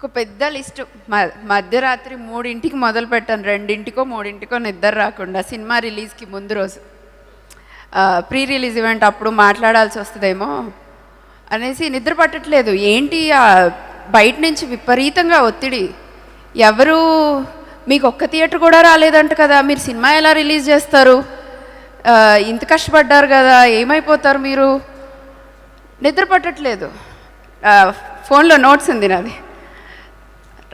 ఒక పెద్ద లిస్టు. మధ్యరాత్రి 3ంటికి మొదలు పెట్టాను, 2ంటికో 3ంటికో నిద్ర రాకుండా సినిమా రిలీజ్కి ముందు రోజు. ప్రీ రిలీజ్ ఈవెంట్ అప్పుడు మాట్లాడాల్సి వస్తుందేమో అనేసి నిద్ర పట్టట్లేదు. ఏంటి బయట నుంచి విపరీతంగా ఒత్తిడి. ఎవరు మీకు ఒక్క థియేటర్ కూడా రాలేదంట కదా, మీరు సినిమా ఎలా రిలీజ్ చేస్తారు, ఇంత కష్టపడ్డారు కదా, ఏమైపోతారు మీరు, నిద్ర పట్టట్లేదు. ఫోన్లో నోట్స్ ఉంది నాది.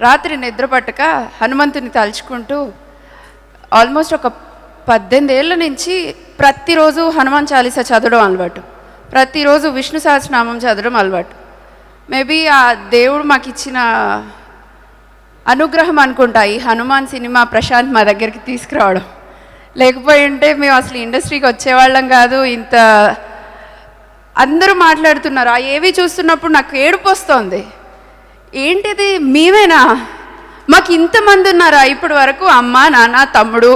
రాత్రి నిద్ర పట్టక హనుమంతుని తలుచుకుంటూ ఆల్మోస్ట్ ఒక 18 ఏళ్ళ నుంచి ప్రతిరోజు హనుమాన్ చాలీసా చదవడం అలవాటు, ప్రతిరోజు విష్ణు సహస్రనామం చదవడం అలవాటు. మేబీ ఆ దేవుడు మాకు ఇచ్చిన అనుగ్రహం అనుకుంటా ఈ హనుమాన్ సినిమా ప్రశాంత్ మా దగ్గరికి తీసుకురావడం. లేకపోయి ఉంటే మేము అసలు ఇండస్ట్రీకి వచ్చేవాళ్ళం కాదు. ఇంత అందరూ మాట్లాడుతున్నారు, ఆ ఏవి చూస్తున్నప్పుడు నాకు ఏడుపు వస్తుంది. ఏంటిది, మీవేనా, మాకు ఇంతమంది ఉన్నారా ఇప్పటి వరకు, అమ్మ నాన్న తమ్ముడు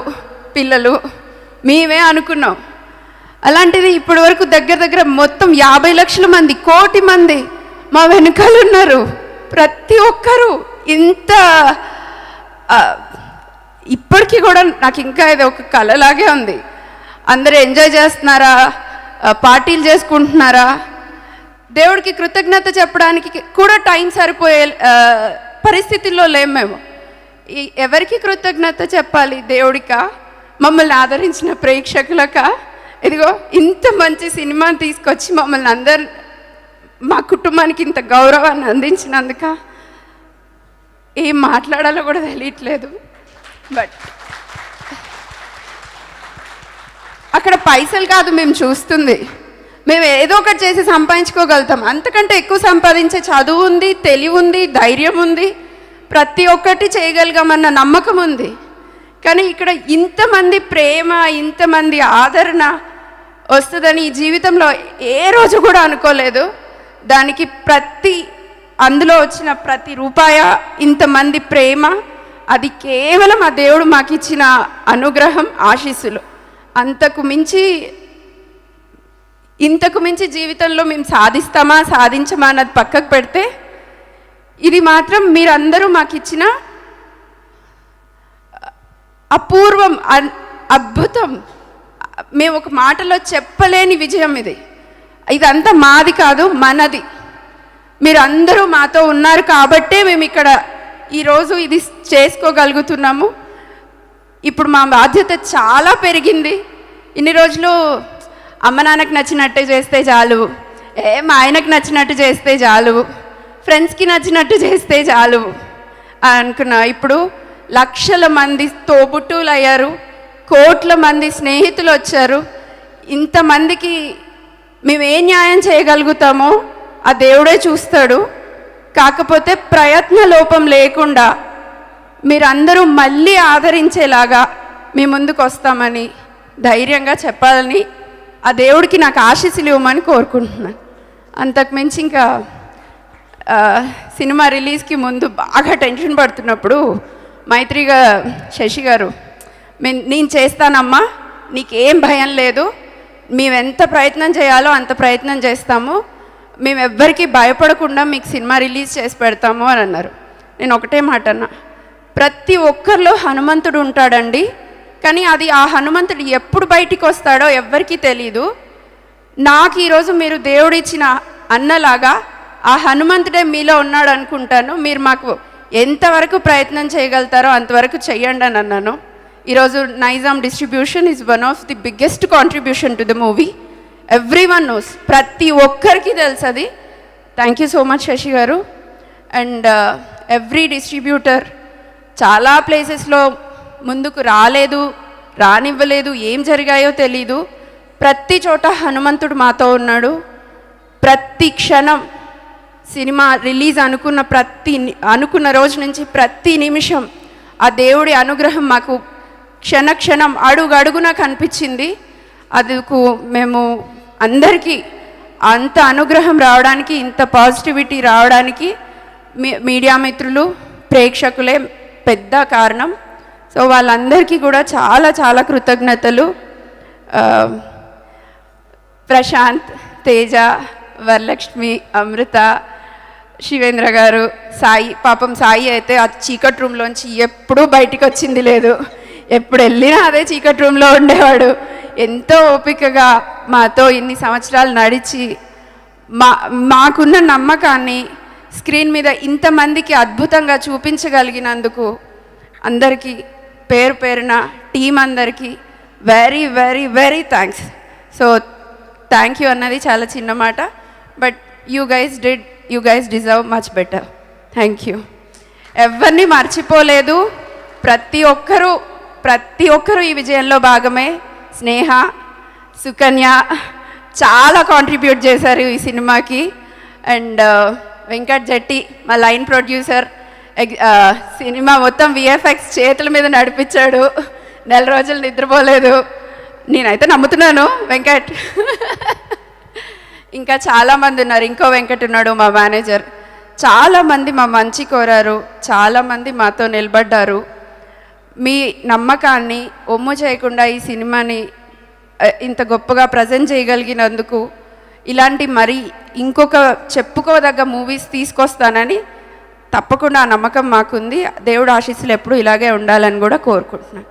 పిల్లలు మేమే అనుకున్నాం. అలాంటిది ఇప్పటి వరకు దగ్గర మొత్తం 50 లక్షల మంది, 1 కోటి మంది మా వెనకాల ఉన్నారు. ప్రతి ఒక్కరూ ఇంత ఇప్పటికీ కూడా నాకు ఇంకా ఇది ఒక కళలాగే ఉంది. అందరూ ఎంజాయ్ చేస్తున్నారా, పార్టీలు చేసుకుంటున్నారా, దేవుడికి కృతజ్ఞత చెప్పడానికి కూడా టైం సరిపోయే పరిస్థితుల్లో లేము మేము. ఎవరికి కృతజ్ఞత చెప్పాలి, దేవుడికా, మమ్మల్ని ఆదరించిన ప్రేక్షకులక, ఇదిగో ఇంత మంచి సినిమాని తీసుకొచ్చి మమ్మల్ని అందరు మా కుటుంబానికి ఇంత గౌరవాన్ని అందించినందుక ఏం మాట్లాడాలో కూడా తెలియట్లేదు. బట్ అక్కడ పైసలు కాదు మేము చూస్తుంది, మేము ఏదో ఒకటి చేసి సంపాదించుకోగలుగుతాం. అంతకంటే ఎక్కువ సంపాదించే చదువు ఉంది, తెలివి ఉంది, ధైర్యం ఉంది, ప్రతి ఒక్కటి చేయగలిగామన్న నమ్మకం ఉంది. కానీ ఇక్కడ ఇంతమంది ప్రేమ, ఇంతమంది ఆదరణ వస్తుందని ఈ జీవితంలో ఏ రోజు కూడా అనుకోలేదు. దానికి అందులో వచ్చిన ప్రతి రూపాయ, ఇంతమంది ప్రేమ, అది కేవలం ఆ దేవుడు మాకు ఇచ్చిన అనుగ్రహం, ఆశీస్సులు. ఇంతకు మించి జీవితంలో మేము సాధిస్తామా సాధించమా అన్నది పక్కకు పెడితే, ఇది మాత్రం మీరందరూ మాకు ఇచ్చిన అపూర్వం, అద్భుతం. మేము ఒక మాటలో చెప్పలేని విజయం ఇది. ఇదంతా మాది కాదు, మనది. మీరందరూ మాతో ఉన్నారు కాబట్టే మేము ఇక్కడ ఈరోజు ఇది చేసుకోగలుగుతున్నాము. ఇప్పుడు మా బాధ్యత చాలా పెరిగింది. ఇన్ని రోజులు అమ్మ నాన్నకు నచ్చినట్టు చేస్తే చాలు, మా ఆయనకు నచ్చినట్టు చేస్తే చాలు, ఫ్రెండ్స్కి నచ్చినట్టు చేస్తే చాలు అనుకున్నా. ఇప్పుడు లక్షల మంది తోబుట్టువులు అయ్యారు, కోట్ల మంది స్నేహితులు వచ్చారు. ఇంతమందికి మేము ఏ న్యాయం చేయగలుగుతామో ఆ దేవుడే చూస్తాడు. కాకపోతే ప్రయత్న లోపం లేకుండా మీరందరూ మళ్ళీ ఆదరించేలాగా మీ ముందుకు వస్తామని ధైర్యంగా చెప్పాలని ఆ దేవుడికి నాకు ఆశీస్సులు ఇవ్వమని కోరుకుంటున్నాను. అంతకుమించి ఇంకా సినిమా రిలీజ్కి ముందు బాగా టెన్షన్ పడుతున్నప్పుడు మైత్రిగా శశి గారు, నేను చేస్తానమ్మా, నీకేం భయం లేదు, మేము ఎంత ప్రయత్నం చేయాలో అంత ప్రయత్నం చేస్తాము, మేము ఎవ్వరికీ భయపడకుండా మీకు సినిమా రిలీజ్ చేసి పెడతాము అని అన్నారు. నేను ఒకటే మాట అన్నా, ప్రతి ఒక్కరిలో హనుమంతుడు ఉంటాడండి, కానీ అది ఆ హనుమంతుడు ఎప్పుడు బయటికి వస్తాడో ఎవ్వరికీ తెలీదు. నాకు ఈరోజు మీరు దేవుడిచ్చిన అన్నలాగా ఆ హనుమంతుడే మీలో ఉన్నాడు అనుకుంటాను. మీరు మాకు ఎంతవరకు ప్రయత్నం చేయగలుగుతారో అంతవరకు చెయ్యండి అని అన్నాను. ఈరోజు Nizam distribution is one of the biggest contribution to the movie. Everyone knows, ప్రతి ఒక్కరికి తెలుసు అది. Thank you so much Sasi గారు. అండ్ ఎవ్రీ డిస్ట్రిబ్యూటర్ చాలా ప్లేసెస్లో ముందుకు రానివ్వలేదు, ఏం జరిగాయో తెలీదు. ప్రతి చోట హనుమంతుడు మాతో ఉన్నాడు. ప్రతి క్షణం సినిమా రిలీజ్ అనుకున్న రోజు నుంచి ప్రతి నిమిషం ఆ దేవుడి అనుగ్రహం మాకు క్షణక్షణం అడుగడుగునా కనిపించింది. అందుకు మేము అందరికీ అంత అనుగ్రహం రావడానికి, ఇంత పాజిటివిటీ రావడానికి మీడియా మిత్రులు, ప్రేక్షకులే పెద్ద కారణం. సో వాళ్ళందరికీ కూడా చాలా చాలా కృతజ్ఞతలు. ప్రశాంత్, తేజ, వరలక్ష్మి, అమృత, శివేంద్ర గారు, సాయి. పాపం సాయి అయితే ఆ చీకటి రూమ్లోంచి ఎప్పుడూ బయటికి వచ్చింది లేదు. ఎప్పుడు వెళ్ళినా అదే చీకటి రూమ్లో ఉండేవాడు. ఎంతో ఓపికగా మాతో ఇన్ని సంవత్సరాలు నడిచి మాకున్న నమ్మకాన్ని స్క్రీన్ మీద ఇంతమందికి అద్భుతంగా చూపించగలిగినందుకు అందరికీ పేరు పేరున టీం అందరికీ very very very thanks. So thank you అన్నది చాలా చిన్న మాట, but you guys deserve much better. Thank you. ఎవరిని మర్చిపోలేదు. ప్రతి ఒక్కరూ ఈ విజయంలో భాగమే. స్నేహ, సుకన్య చాలా కాంట్రిబ్యూట్ చేశారు ఈ సినిమాకి. అండ్ వెంకట్ జట్టి మా లైన్ ప్రొడ్యూసర్, సినిమా మొత్తం విఎఫ్ఎక్స్ చేతుల మీద నడిపించాడు. 4 రోజులు నిద్రపోలేదు. నేనైతే నమ్ముతున్నాను వెంకట్. ఇంకా చాలామంది ఉన్నారు. ఇంకో వెంకట్ ఉన్నాడు మా మేనేజర్. చాలామంది మా మంచి కోరారు, చాలామంది మాతో నిలబడ్డారు. మీ నమ్మకాన్ని ఒమ్ము చేయకుండా ఈ సినిమాని ఇంత గొప్పగా ప్రజెంట్ చేయగలిగినందుకు, ఇలాంటి మరి ఇంకొక చెప్పుకోదగ్గ మూవీస్ తీసుకొస్తానని తప్పకుండా ఆ నమ్మకం మాకుంది. దేవుడు ఆశీస్సులు ఎప్పుడు ఇలాగే ఉండాలని కూడా కోరుకుంటున్నాను.